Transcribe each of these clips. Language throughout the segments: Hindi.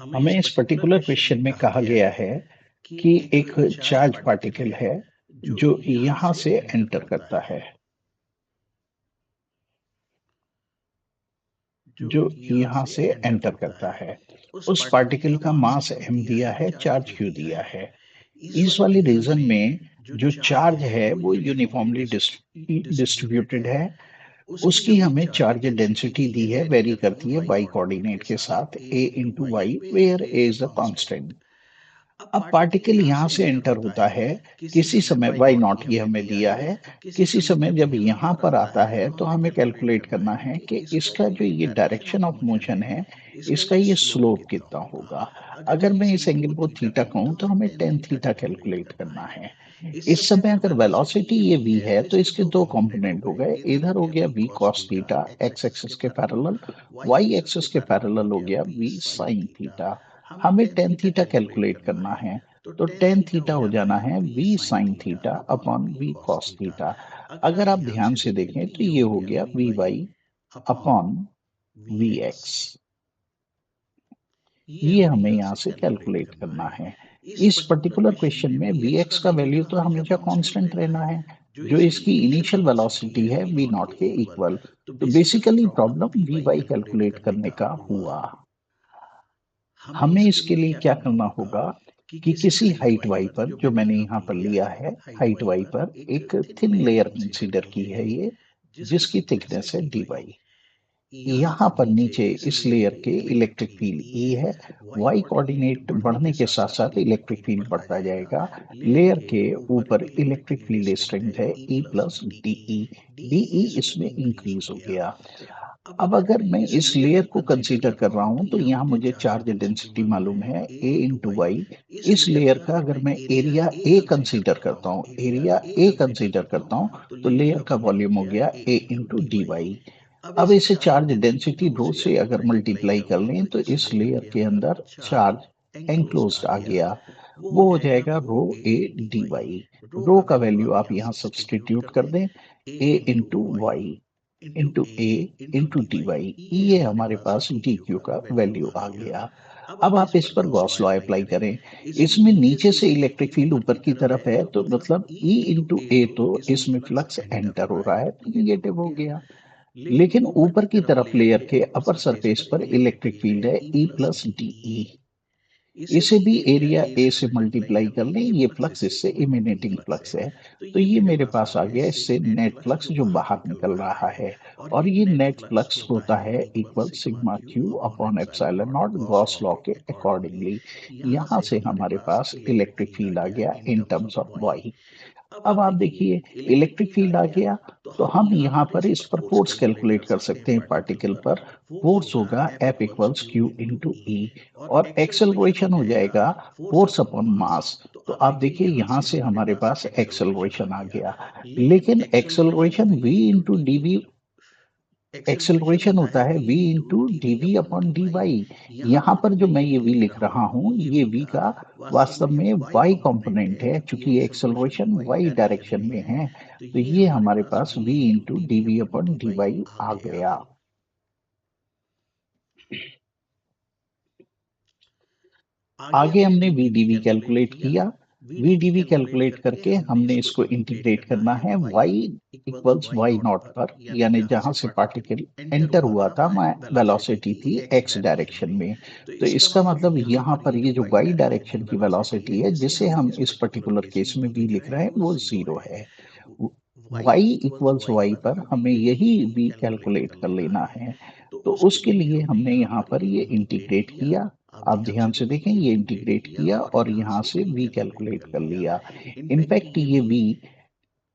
हमें इस पर्टिकुलर क्वेश्चन में कहा गया है कि एक चार्ज पार्टिकल है जो यहाँ से एंटर करता है, जो यहाँ से एंटर करता है। उस पार्टिकल का मास m दिया है, चार्ज q दिया है। इस वाली रीजन में जो चार्ज है वो यूनिफॉर्मली डिस्ट्रीब्यूटेड है। उसकी हमें चार्ज डेंसिटी दी है, वेरी करती है y कोऑर्डिनेट के साथ a into y, where a is the constant. अब पार्टिकल यहाँ से एंटर होता है किसी समय वाई नॉट ये हमें दिया है। किसी समय जब यहाँ पर आता है तो हमें कैलकुलेट करना है कि इसका जो ये डायरेक्शन ऑफ मोशन है, इसका ये स्लोप कितना होगा। अगर मैं इस एंगल को थीटा कहूँ तो हमें टेन थीटा कैलकुलेट करना है। इस समय अगर वेलोसिटी ये v है तो इसके दो कंपोनेंट हो गए, इधर हो गया v cos theta x axis के पैरेलल, y एक्सिस के पैरेलल हो गया v sin थीटा। हमें टेन थीटा कैलकुलेट करना है, तो टेन थीटा हो जाना है v sin theta upon v cos theta. अगर आप ध्यान से देखें तो ये हो गया v Y upon we x. ये हमें यहाँ से कैलकुलेट करना है। इस पर्टिकुलर क्वेश्चन में वी एक्स का वैल्यू तो हमेशा कांस्टेंट रहना है, जो इसकी इनिशियल वेलोसिटी है वी नॉट के इक्वल। तो basically problem v y calculate करने का हुआ। हमें इसके लिए क्या करना होगा कि किसी हाइट वाई पर, जो मैंने यहाँ पर लिया है, हाइट वाई पर एक थिन लेयर कंसीडर की है ये, जिसकी थिकनेस है डी वाई। यहाँ पर नीचे इस लेयर के इलेक्ट्रिक फील्ड ई है। वाई कोऑर्डिनेट बढ़ने के साथ साथ इलेक्ट्रिक फील्ड बढ़ता जाएगा। लेयर के ऊपर इलेक्ट्रिक फील्ड स्ट्रेंथ है ई प्लस डीई। डीई इसमें इंक्रीज हो गया। अब अगर मैं इस लेयर को कंसीडर कर रहा हूं तो यहाँ मुझे चार्ज डेंसिटी मालूम है ए इंटू वाई। इस लेयर का अगर मैं एरिया ए कंसीडर करता हूँ, एरिया ए कंसीडर करता हूँ, तो लेयर का वॉल्यूम हो गया ए इंटू डी वाई। अब इसे चार्ज डेंसिटी रो से अगर मल्टीप्लाई कर लें तो इस लेयर के अंदर चार्ज एंक्लोज्ड आ गया। वो हो जाएगा रो ए डी वाई। रो का वैल्यू आप यहाँ सब्सटीट्यूट कर दें, ए इंटू वाई इंटू ए इंटू डी वाई। ये हमारे पास डी क्यू का वैल्यू आ गया। अब आप इस पर गॉस लॉ अप्लाई करें। इसमें नीचे से इलेक्ट्रिक फील्ड ऊपर की तरफ है, तो मतलब ई इंटू ए, तो इसमें फ्लक्स एंटर हो रहा है तो निगेटिव हो गया। लेकिन ऊपर की तरफ लेयर के अपर सरफेस पर इलेक्ट्रिक फील्ड है ई प्लस डीई। इसे भी एरिया ए से मल्टीप्लाई कर लें, ये फ्लक्स इससे इमिनेटिंग फ्लक्स है। तो ये मेरे पास आ गया इससे नेट फ्लक्स जो बाहर निकल रहा है। और ये नेट फ्लक्स होता है equal sigma Q upon epsilon not, Gauss law के अकॉर्डिंगली। यहाँ से हमारे पास इलेक्ट्रिक फील्ड आ गया इन टर्म्स ऑफ वाई। अब आप देखिए, इलेक्ट्रिक फील्ड आ गया तो हम यहाँ पर इस पर फोर्स कैलकुलेट कर सकते हैं। पार्टिकल पर फोर्स होगा एफ इक्वल्स क्यू इंटू ई, और एक्सेलरेशन हो जाएगा फोर्स अपॉन मास। तो आप देखिए यहाँ से हमारे पास एक्सेलरेशन आ गया। लेकिन acceleration v into D v, acceleration होता है v into D we upon D y. यहाँ पर जो मैं ये v लिख रहा हूँ, ये v का वास्तव में y कंपोनेंट है, चूंकि ये एक्सेलरेशन y डायरेक्शन में है। तो ये हमारे पास v into D we upon D Y आ गया। आगे हमने VdV कैलकुलेट किया। VdV कैलकुलेट करके हमने इसको इंटीग्रेट करना है y इक्वल्स वाई नॉट पर, यानी जहां से पार्टिकल एंटर हुआ था, मैं वेलोसिटी थी x डायरेक्शन में। तो इसका मतलब यहाँ पर ये जो y डायरेक्शन की वेलोसिटी है, जिसे हम इस पर्टिकुलर केस में v लिख रहे हैं, वो जीरो है। y इक्वल्स वाई पर हमें यही v कैलकुलेट कर लेना है। तो उसके लिए हमने यहाँ पर ये इंटीग्रेट किया। आप ध्यान से देखें, ये इंटीग्रेट किया और यहाँ से v कैलकुलेट कर लिया। इनफैक्ट ये v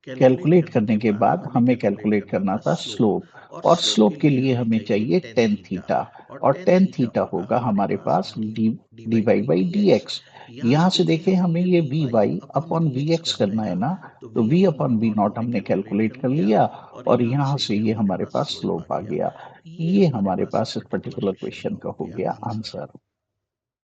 कैलकुलेट करने के बाद हमें कैलकुलेट करना था स्लोप, और स्लोप के लिए हमें चाहिए टेन थीटा। और टेन थीटा होगा हमारे पास D Y by D X. यहाँ से देखें, हमें ये V Y upon we X करना है ना, तो v अपॉन वी नॉट हमने कैलकुलेट कर लिया, और यहाँ से ये हमारे पास स्लोप आ गया। ये हमारे पास इस पर्टिकुलर क्वेश्चन का हो गया आंसर।